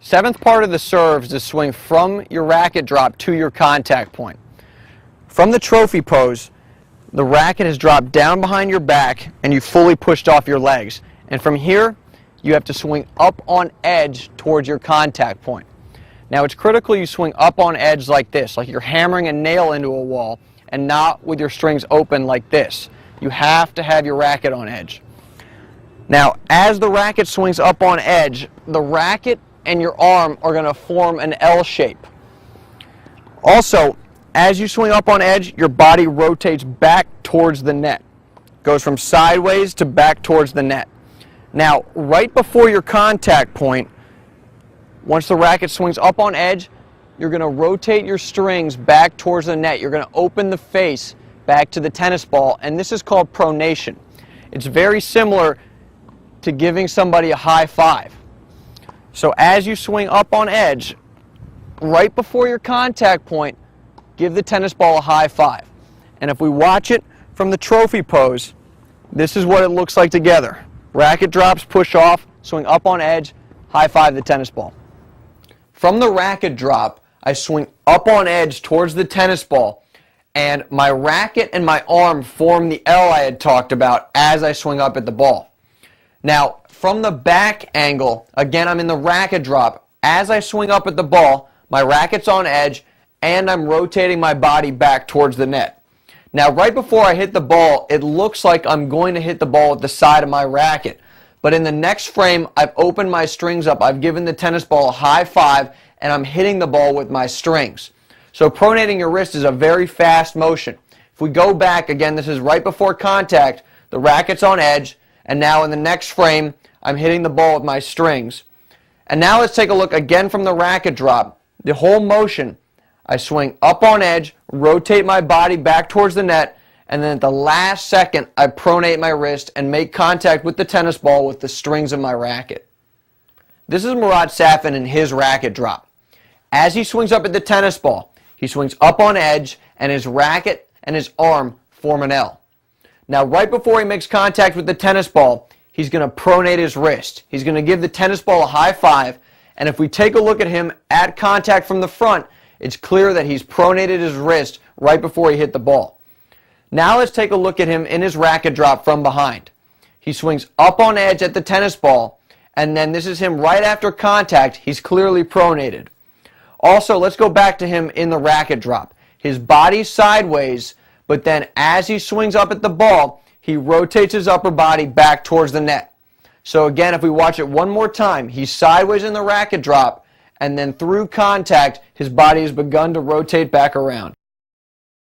Seventh part of the serve is to swing from your racket drop to your contact point. From the trophy pose, the racket is dropped down behind your back and you fully pushed off your legs. And from here, you have to swing up on edge towards your contact point. Now it's critical you swing up on edge like this, like you're hammering a nail into a wall, and not with your strings open like this. You have to have your racket on edge. Now, as the racket swings up on edge, the racket and your arm are going to form an L shape. Also, as you swing up on edge, your body rotates back towards the net. Goes from sideways to back towards the net. Now, right before your contact point, once the racket swings up on edge, you're going to rotate your strings back towards the net. You're going to open the face back to the tennis ball, and this is called pronation. It's very similar to giving somebody a high five. So as you swing up on edge, right before your contact point, give the tennis ball a high five. And if we watch it from the trophy pose, this is what it looks like together. Racket drops, push off, swing up on edge, high five the tennis ball. From the racket drop, I swing up on edge towards the tennis ball, and my racket and my arm form the L I had talked about as I swing up at the ball. Now, from the back angle, again, I'm in the racket drop. As I swing up at the ball, my racket's on edge, and I'm rotating my body back towards the net. Now, right before I hit the ball, it looks like I'm going to hit the ball at the side of my racket. But in the next frame, I've opened my strings up, I've given the tennis ball a high five, and I'm hitting the ball with my strings. So pronating your wrist is a very fast motion. If we go back, again, this is right before contact, the racket's on edge, and now in the next frame, I'm hitting the ball with my strings. And now let's take a look again from the racket drop. The whole motion, I swing up on edge, rotate my body back towards the net, and then at the last second, I pronate my wrist and make contact with the tennis ball with the strings of my racket. This is Murat Safin in his racket drop. As he swings up at the tennis ball, he swings up on edge, and his racket and his arm form an L. Now, right before he makes contact with the tennis ball, he's going to pronate his wrist. He's going to give the tennis ball a high five, and if we take a look at him at contact from the front, it's clear that he's pronated his wrist right before he hit the ball. Now let's take a look at him in his racket drop from behind. He swings up on edge at the tennis ball, and then this is him right after contact. He's clearly pronated. Also, let's go back to him in the racket drop. His body's sideways, but then as he swings up at the ball, he rotates his upper body back towards the net. So again, if we watch it one more time, he's sideways in the racket drop, and then through contact, his body has begun to rotate back around.